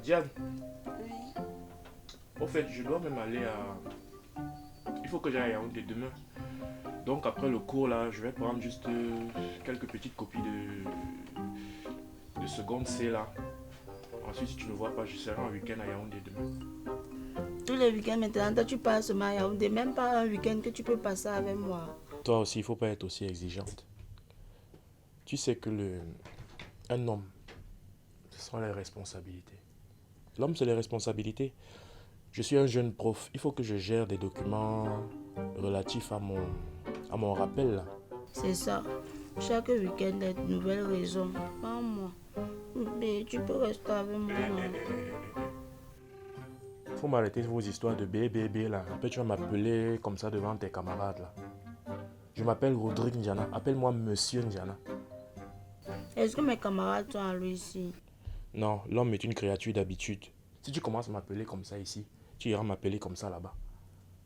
Diane, Oui. au fait, je dois même aller à... Il faut que j'aille à Yaoundé demain. Donc après le cours là, je vais prendre juste quelques petites copies de seconde C là. Ensuite, si tu ne vois pas, je serai en week-end à Yaoundé demain. Tous les week-ends maintenant, toi tu passes seulement à Yaoundé, même pas un week-end que tu peux passer avec moi. Toi aussi, il ne faut pas être aussi exigeante. Tu sais que un homme, ce sont les responsabilités. L'homme, c'est les responsabilités. Je suis un jeune prof. Il faut que je gère des documents relatifs à mon rappel là. C'est ça. Chaque week-end, des nouvelles raisons. Pas moi. Mais tu peux rester avec moi. Faut m'arrêter vos histoires de bébé là. Après, tu vas m'appeler comme ça devant tes camarades là. Je m'appelle Rodrigue Ndiana. Appelle-moi Monsieur Ndiana. Est-ce que mes camarades sont à lui ici? Non, l'homme est une créature d'habitude. Si tu commences à m'appeler comme ça ici, tu iras m'appeler comme ça là-bas.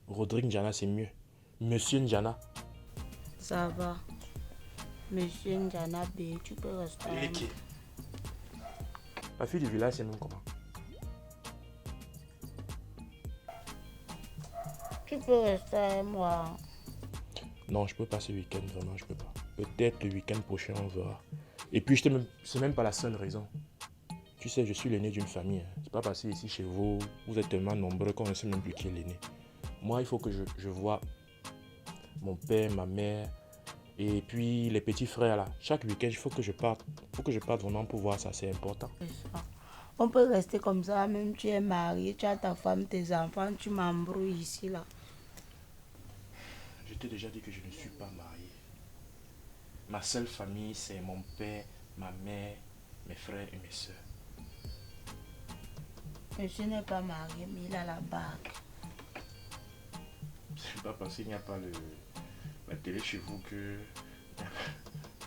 Rodrigue Ndiana, c'est mieux. Monsieur Ndiana. Ça va. Monsieur Ndiana B, tu peux rester avec moi. La fille du village, c'est même comment? Tu peux rester avec moi. Non, je peux pas ce week-end, vraiment, je peux pas. Peut-être le week-end prochain, on verra. Et puis, c'est même pas la seule raison. Tu sais, je suis l'aîné d'une famille. Hein. C'est pas parce que ici, chez vous, vous êtes tellement nombreux qu'on ne sait même plus qui est l'aîné. Moi, il faut que je vois mon père, ma mère, et puis les petits frères là. Chaque week-end, il faut que je parte. Il faut que je parte vraiment pour voir ça, c'est important. On peut rester comme ça, même tu es marié, tu as ta femme, tes enfants, tu m'embrouilles ici là. Je t'ai déjà dit que je ne suis pas marié. Ma seule famille, c'est mon père, ma mère, mes frères et mes soeurs. Monsieur n'est pas marié, mais il a la bague. C'est pas parce qu'il n'y a pas la télé chez vous que...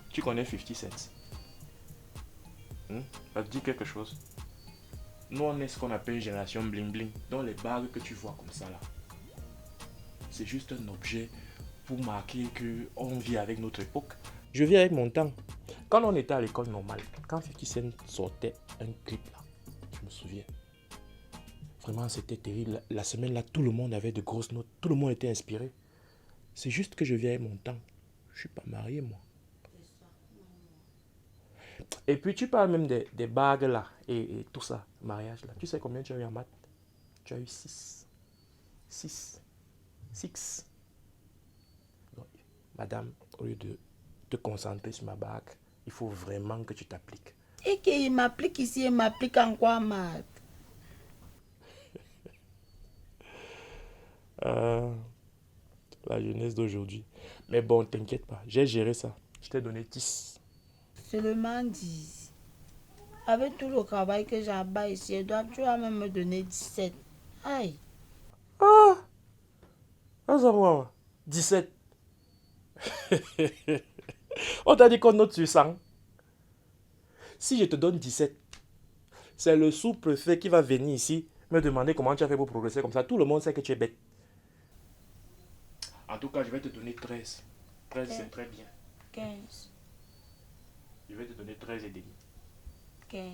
Tu connais 50 Cent? Ça te dit quelque chose? Nous, on est ce qu'on appelle une génération bling bling. Donc les bagues que tu vois comme ça là, c'est juste un objet pour marquer qu'on vit avec notre époque. Je vis avec mon temps. Quand on était à l'école normale, quand 50 Cent sortait un clip là, je me souviens. Vraiment, c'était terrible. La semaine là, tout le monde avait de grosses notes. Tout le monde était inspiré. C'est juste que je vis avec mon temps. Je suis pas marié, moi. Et puis, tu parles même des bagues là et tout ça, mariage là. Tu sais combien tu as eu en maths? Tu as eu 6. 6. 6. Madame, au lieu de te concentrer sur ma bague, il faut vraiment que tu t'appliques. Et qu'il m'applique ici, il m'applique en quoi, maths? La jeunesse d'aujourd'hui. Mais bon, t'inquiète pas, j'ai géré ça. Je t'ai donné 10. Seulement 10. Avec tout le travail que j'ai ici, tu vas même me donner 17. Aïe. Ah, ça moi, 17. On t'a dit qu'on note sur 100. Si je te donne 17, c'est le sous-préfet qui va venir ici me demander comment tu as fait pour progresser comme ça. Tout le monde sait que tu es bête. En tout cas, je vais te donner 13. 13, c'est très bien. 15. Je vais te donner 13 et demi. 15.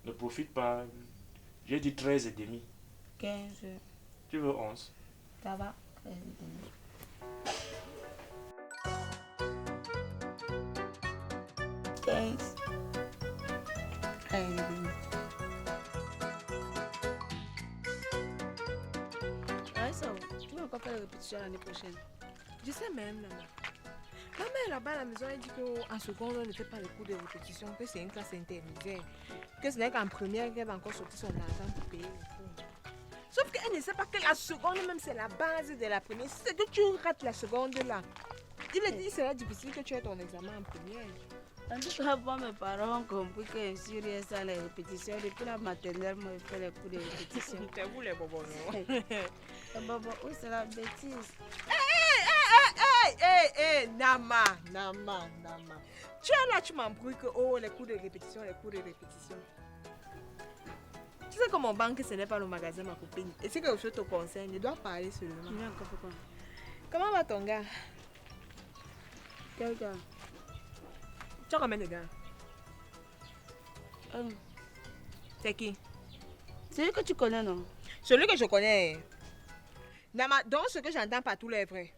Ne profite pas. J'ai dit 13 et demi. 15. Tu veux 11? Ça va? 13 et demi. 15. 13 et demi. Ouais, ça va. Tu vas encore faire la répétition l'année prochaine. Je sais même, maman. Ma mère là-bas à la maison, elle dit qu'en seconde, on ne fait pas les cours de répétition, que c'est une classe intermédiaire. Que ce n'est qu'en première qu'elle va encore sortir son argent pour payer les cours. Sauf qu'elle ne sait pas que la seconde, même c'est la base de la première. C'est que tu rates la seconde là. Il a dit que c'est difficile que tu aies ton examen en première. En tout cas, moi, mes parents ont compris que si rien ça les répétitions, depuis la maternelle, moi, je fais les cours de répétition. C'est vous les bobos, non? Bobo, où c'est la bêtise? Hey, Nama. Tu es là, tu m'embrouilles que les cours de répétition. Tu sais que mon banque, ce n'est pas le magasin, ma copine. Et c'est quelque chose te concerne, je dois parler seulement. Comment va ton gars? Quel gars? Tu as combien de gars? C'est qui? C'est lui que tu connais, non? Celui que je connais. Nama, donc ce que j'entends partout est vrai.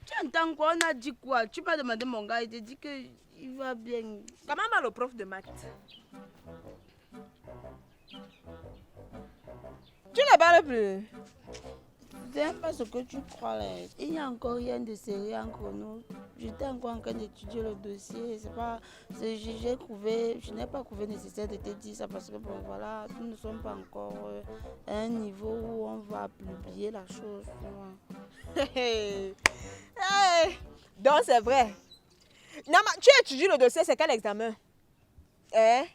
Tu entends quoi? On a dit quoi? Tu m'as demandé mon gars, il te dit qu'il va bien. Comment va le prof de maths? Tu ne parles plus. C'est pas ce que tu crois là. Il n'y a encore rien de sérieux entre nous. J'étais encore en train d'étudier le dossier. Je n'ai pas trouvé nécessaire de te dire ça parce que bon voilà, nous ne sommes pas encore à un niveau où on va publier la chose. Hey. Donc c'est vrai. Nama, tu étudies le dossier, c'est quel examen? Hein?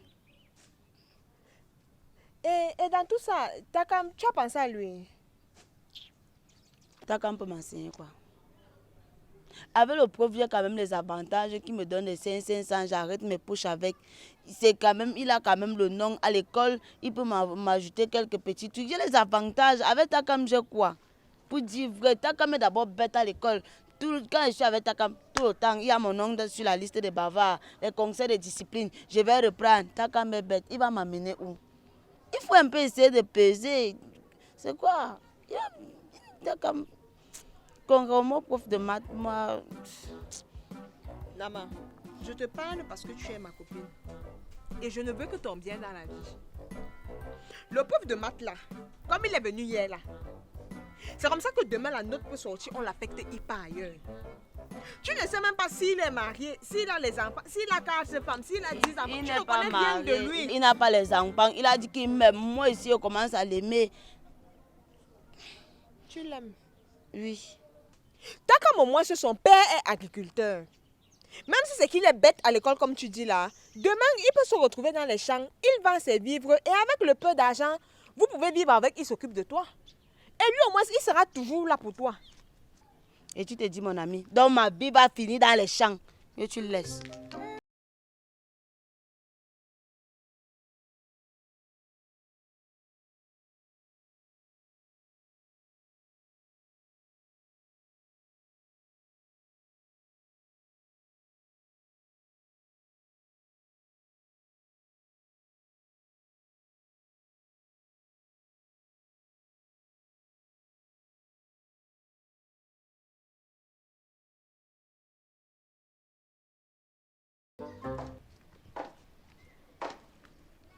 Et dans tout ça, tu as pensé à lui? Takam peut m'enseigner quoi? Avec le prof, il y a quand même les avantages qui me donnent les 500, j'arrête mes poches avec. C'est quand même, il a quand même le nom à l'école, il peut m'ajouter quelques petits trucs. J'ai les avantages. Avec Takam, j'ai quoi? Pour dire vrai, Takam est d'abord bête à l'école. Quand je suis avec Takam, tout le temps, il y a mon nom sur la liste des bavards, les conseils de discipline. Je vais reprendre. Takam est bête, il va m'amener où? Il faut un peu essayer de peser. C'est quoi? Takam. Contrairement prof de maths, moi... Nama, je te parle parce que tu es ma copine. Et je ne veux que ton bien dans la vie. Le prof de maths là, comme il est venu hier là, c'est comme ça que demain la note peut sortir, on l'affecte, il part ailleurs. Tu ne sais même pas s'il est marié, s'il a les enfants, s'il a 4 femmes, s'il a 10 enfants. Il tu n'est ne pas connais rien marié, de lui. il n'a pas les enfants. Il a dit qu'il m'aime. Moi ici, je commence à l'aimer. Tu l'aimes? Oui. T'as comme au moins son père est agriculteur. Même si c'est qu'il est bête à l'école comme tu dis là, demain il peut se retrouver dans les champs, il vend ses vivres et avec le peu d'argent, vous pouvez vivre avec, il s'occupe de toi. Et lui au moins il sera toujours là pour toi. Et tu te dis mon ami, donc ma vie va finir dans les champs. Et tu le laisses.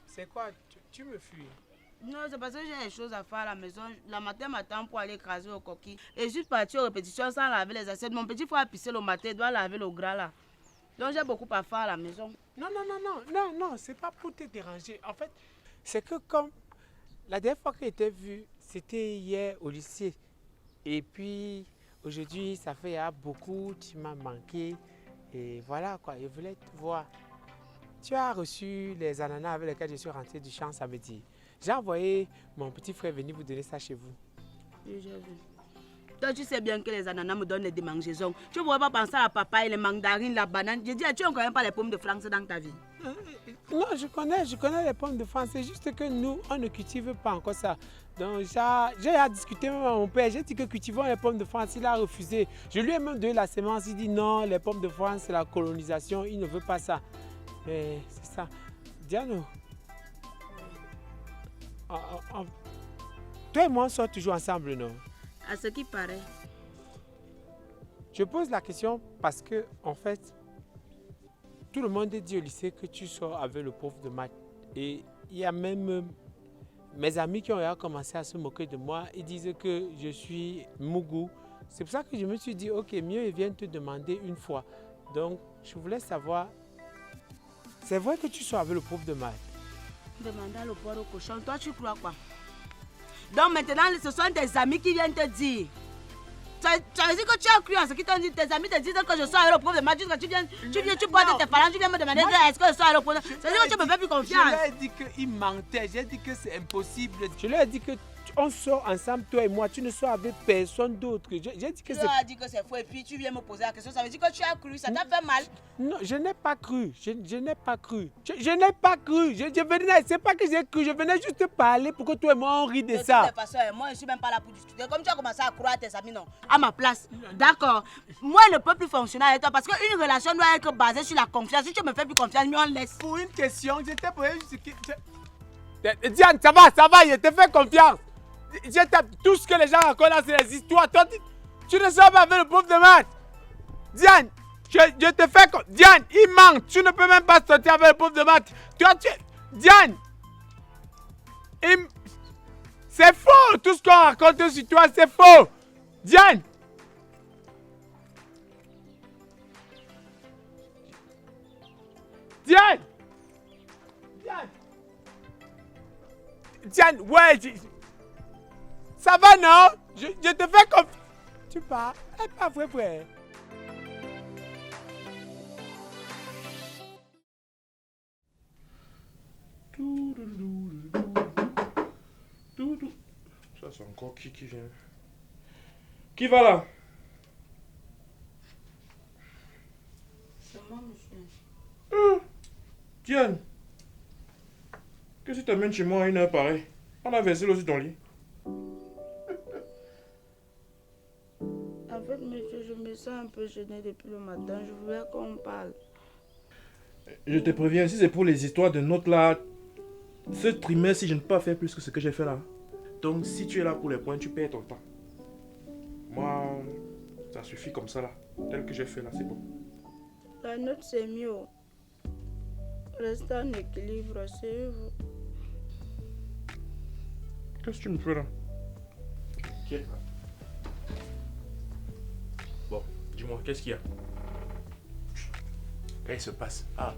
C'est quoi? Tu me fuis? Non, c'est parce que j'ai des choses à faire à la maison. La matin m'attend pour aller écraser au coquille. Et juste partir aux répétitions sans laver les assiettes. Mon petit frère a pissé le matin, il doit laver le gras là. Donc j'ai beaucoup à faire à la maison. Non, c'est pas pour te déranger. En fait, c'est que comme la dernière fois que j'étais vue, c'était hier au lycée. Et puis aujourd'hui, ça fait beaucoup, tu m'as manqué. Et voilà quoi, je voulais te voir. Tu as reçu les ananas avec lesquels je suis rentré du champ samedi. J'ai envoyé mon petit frère venir vous donner ça chez vous. Oui, j'ai vu. Toi, tu sais bien que les ananas me donnent des démangeaisons. Tu ne pourrais pas penser à la papaye, les mandarines, la banane. Je dis, tu ne connais pas les pommes de France dans ta vie? Non, je connais les pommes de France. C'est juste que nous, on ne cultive pas encore ça. Donc, j'ai discuté même avec mon père. J'ai dit que cultivons les pommes de France. Il a refusé. Je lui ai même donné la semence. Il dit non, les pommes de France, c'est la colonisation. Il ne veut pas ça. Mais c'est ça. Diano, toi et moi, on sort toujours ensemble, non? À ce qui paraît. Je pose la question parce que, en fait, tout le monde dit au lycée que tu sors avec le prof de maths. Et il y a même mes amis qui ont commencé à se moquer de moi. Ils disent que je suis mougou. C'est pour ça que je me suis dit, ok, mieux ils viennent te demander une fois. Donc, je voulais savoir, c'est vrai que tu sors avec le prof de maths? Demandez le poids au cochon. Toi, tu crois quoi? Donc maintenant, ce sont tes amis qui viennent te dire. Tu as dit que tu as cru à ce qu'ils t'ont dit. Tes amis te disent que je sors avec le prof de maths. Tu portes tes parents, tu viens me demander est-ce que je sors avec le prof de maths. C'est-à-dire que tu me fais plus confiance. Je leur ai dit qu'ils mentaient. J'ai dit que c'est impossible. Je leur ai dit que on sort ensemble, toi et moi. Tu ne sors avec personne d'autre. J'ai dit que tu as dit que c'est faux et puis tu viens me poser la question. Ça veut dire que tu as cru. Ça t'a fait mal. Non, je n'ai pas cru. Je n'ai pas cru. Je n'ai pas cru. C'est pas que j'ai cru. Je venais juste te parler pour que toi et moi on rit de ça. De toute façon, moi je ne suis même pas là pour discuter. Comme tu as commencé à croire à tes amis, non. À ma place. D'accord. Moi, je ne peux plus fonctionner avec toi parce qu'une relation doit être basée sur la confiance. Si tu me fais plus confiance, mieux on laisse. Pour une question, j'étais pour juste... Diane, ça va, je te fais confiance. Tout ce que les gens racontent là, c'est les histoires. Toi, tu ne sors pas avec le pauvre de maths. Diane, je te fais confiance. Diane, il manque. Tu ne peux même pas sortir avec le pauvre de maths. Diane, c'est faux. Tout ce qu'on raconte sur toi, c'est faux. Diane. Diane. Diane, ouais, ça va non? Je te fais confiance. Tu pars? Pas vrai. Ça c'est encore qui vient? Qui va là? C'est moi, monsieur. Diane, qu'est-ce que tu t'amènes chez moi à une heure pareille? On a versé l'eau sur ton lit. En fait, monsieur, je me sens un peu gênée depuis le matin. Je voulais qu'on parle. Je te préviens, si c'est pour les histoires de notes là, ce trimestre, si je ne peux pas faire plus que ce que j'ai fait là. Donc, si tu es là pour les points, tu perds ton temps. Moi, ça suffit comme ça là. Tel que j'ai fait là, c'est bon. La note, c'est mieux. Restez en équilibre, asseyez-vous. Qu'est-ce que tu me fais là? Quiète là. Bon, dis-moi, qu'est-ce qu'il y a? Qu'est-ce qui se passe? Ah.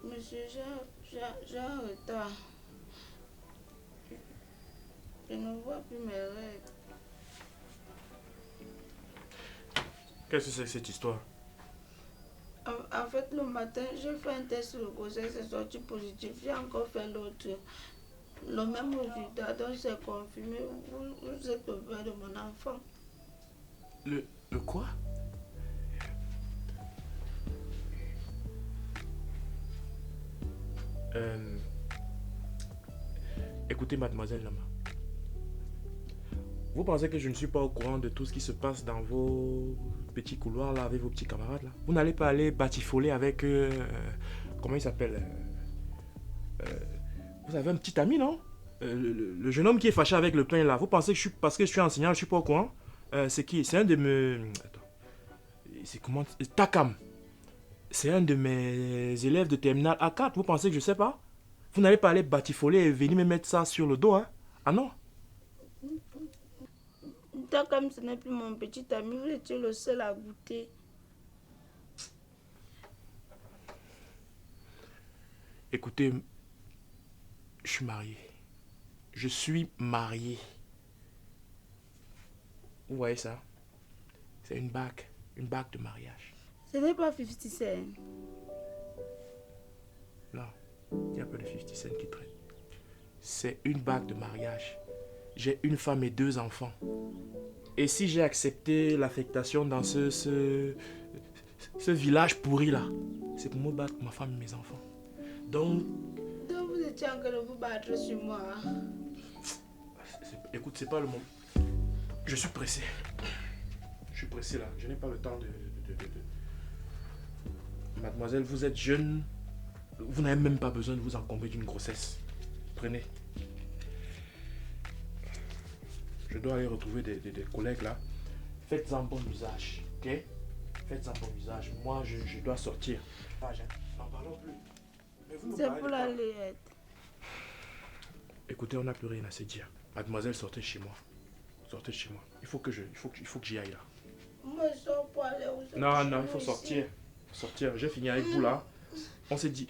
Monsieur, j'ai un retard. Je ne vois plus mes règles. Qu'est-ce que c'est que cette histoire? En fait, le matin, j'ai fait un test sur le grossesse, c'est sorti positif. J'ai encore fait l'autre. Le même résultat, donc c'est confirmé. Vous êtes le père de mon enfant. Le quoi? Écoutez, mademoiselle Lama. Vous pensez que je ne suis pas au courant de tout ce qui se passe dans vos petits couloirs là, avec vos petits camarades là? Vous n'allez pas aller batifoler avec... comment il s'appelle? Vous avez un petit ami, non? Le jeune homme qui est fâché avec le pain là. Vous pensez que parce que je suis enseignant, je suis pas au courant? C'est qui? C'est un de mes... Attends. C'est comment? Takam. C'est un de mes élèves de terminale A4. Vous pensez que je sais pas? Vous n'allez pas aller batifoler et venir me mettre ça sur le dos, hein? Ah non? Takam, ce n'est plus mon petit ami. Vous étiez le seul à goûter. Écoutez, je suis marié. Je suis marié. Vous voyez ça? C'est une bague de mariage. Ce n'est pas 50 cents. Non, il y a peu de 50 cents qui traînent. C'est une bague de mariage. J'ai une femme et 2 enfants. Et si j'ai accepté l'affectation dans ce village pourri là, c'est pour me battre pour ma femme et mes enfants. Donc vous étiez en train de vous battre sur moi. Écoute, c'est pas le moment. Je suis pressé. Je suis pressé là. Je n'ai pas le temps de... Mademoiselle, vous êtes jeune. Vous n'avez même pas besoin de vous encombrer d'une grossesse. Prenez. Je dois aller retrouver des collègues là. Faites-en bon usage, ok? Faites-en bon usage. Moi, je dois sortir. N'en parlons plus. C'est pour la Léette. Écoutez, on n'a plus rien à se dire. Mademoiselle, sortez chez moi. Sortez chez moi. Il faut que j'y aille là. Moi, je sors pour aller où? Non, il faut sortir. Sortir. J'ai fini avec vous là. On s'est dit,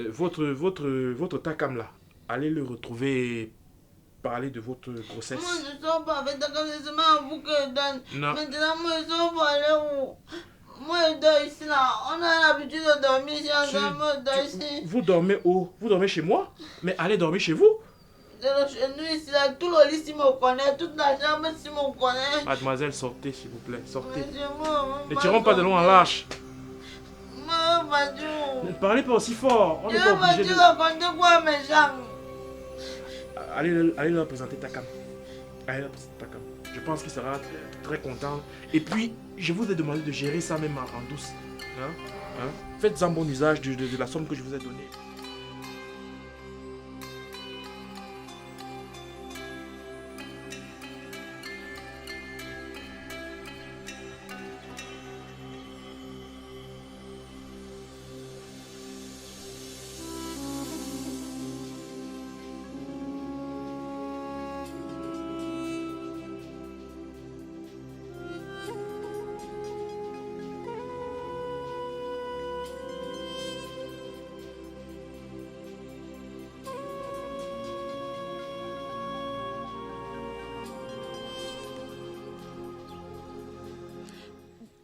votre Takam là, allez le retrouver et parler de votre grossesse. Moi, je ne sors pas avec Takam, c'est seulement à vous que je donne. Non. Maintenant, moi, je sors pour aller où? Moi, je dors ici là. On a l'habitude de dormir ici ensemble. Moi, je dors ici. Vous dormez où? Vous dormez chez moi? Mais allez dormir chez vous. Chez nous ici là, tout le lit si me connaît, toute la chambre si me connaît. Mademoiselle, sortez s'il vous plaît, sortez. Moi, Ne tirons pas de long en lâche. Moi, Ne parlez pas aussi fort. On n'est pas obligé de... raconter quoi à mes gens? Allez leur présenter Takam. Allez, d'accord. Je pense qu'il sera très content. Et puis, je vous ai demandé de gérer ça même en douce. Hein? Hein? Faites-en bon usage de la somme que je vous ai donnée.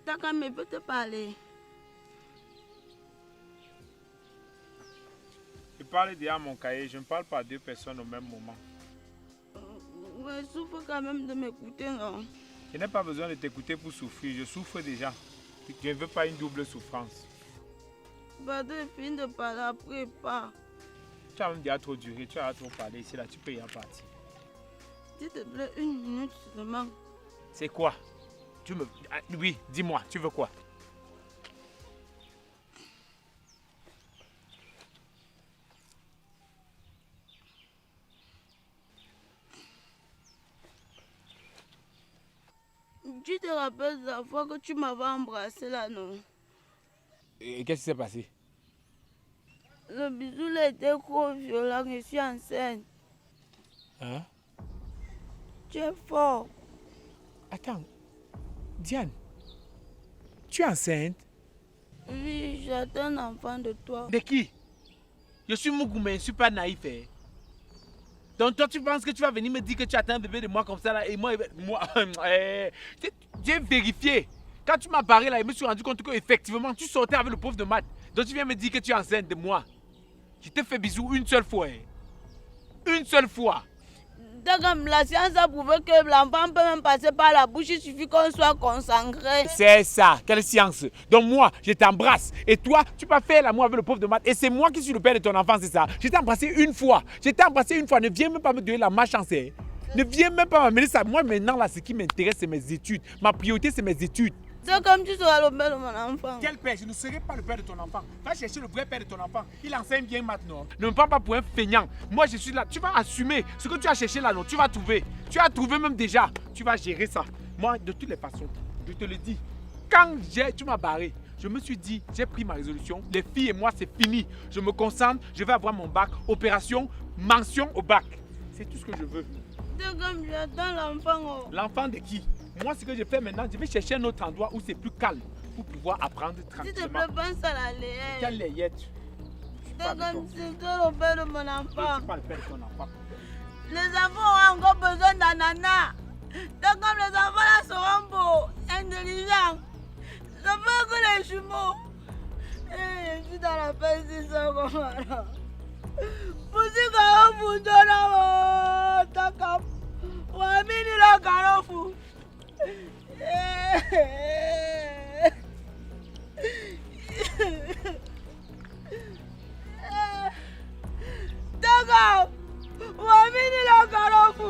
D'accord, mais peut te parler. Je parle déjà à mon cahier, je ne parle pas à deux personnes au même moment. Ouais, souffre quand même de m'écouter, non? Je n'ai pas besoin de t'écouter pour souffrir, je souffre déjà. Je ne veux pas une double souffrance. Pardon, finis de parler après, pas. Tu as même déjà trop duré, tu as trop parlé ici, là, tu peux y en partir. S'il te plaît, 1 minute seulement. C'est quoi? Tu me... Ah, oui, dis-moi, tu veux quoi? Tu te rappelles la fois que tu m'avais embrassé là, non? Et qu'est-ce qui s'est passé? Le bisou là était trop violent, je suis enceinte. Hein? Tu es fort. Attends, Diane, tu es enceinte? Oui, j'attends un enfant de toi. De qui? Je suis Mougoumé, je ne suis pas naïf. Hein. Donc toi tu penses que tu vas venir me dire que tu attends un bébé de moi comme ça là et moi j'ai vérifié. Quand tu m'as barré là, je me suis rendu compte que effectivement tu sortais avec le pauvre de maths. Donc tu viens me dire que tu es enceinte de moi. Je t'ai fait bisou une seule fois. Hein. Une seule fois. D'accord, la science a prouvé que l'enfant peut même passer par la bouche, il suffit qu'on soit concentré. C'est ça, quelle science. Donc moi, je t'embrasse. Et toi, tu vas faire l'amour avec le pauvre de maths. Et c'est moi qui suis le père de ton enfant, c'est ça. Je t'ai embrassé une fois. Je t'ai embrassé une fois. Ne viens même pas me donner la malchance. Hein. Ne viens même pas m'amener ça. Moi maintenant, là, ce qui m'intéresse, c'est mes études. Ma priorité, c'est mes études. C'est comme tu seras le père de mon enfant. Quel père? Je ne serai pas le père de ton enfant. Va chercher le vrai père de ton enfant. Il enseigne bien maintenant. Ne me prends pas pour un feignant. Moi, je suis là. Tu vas assumer ce que tu as cherché là, non? Tu vas trouver. Tu as trouvé même déjà. Tu vas gérer ça. Moi, de toutes les façons, je te le dis. Quand tu m'as barré, je me suis dit, j'ai pris ma résolution. Les filles et moi, c'est fini. Je me concentre. Je vais avoir mon bac. Opération, mention au bac. C'est tout ce que je veux. C'est comme j'attends l'enfant. Oh. L'enfant de qui? Moi, ce que je fais maintenant, je vais chercher un autre endroit où c'est plus calme pour pouvoir apprendre tranquillement. S'il te plaît, pense à la layette. Quelle layette? C'est comme c'est toi le père de mon Je ne enfant. suis pas le père de ton enfant. Les enfants ont encore besoin d'ananas. C'est comme les enfants là seront beaux, intelligents. Je veux que les jumeaux. Je suis dans la peine si ça comme alors. Pusi karo fudona taka. Wa mini la karo fu. Taka. Wa mini la karo fu.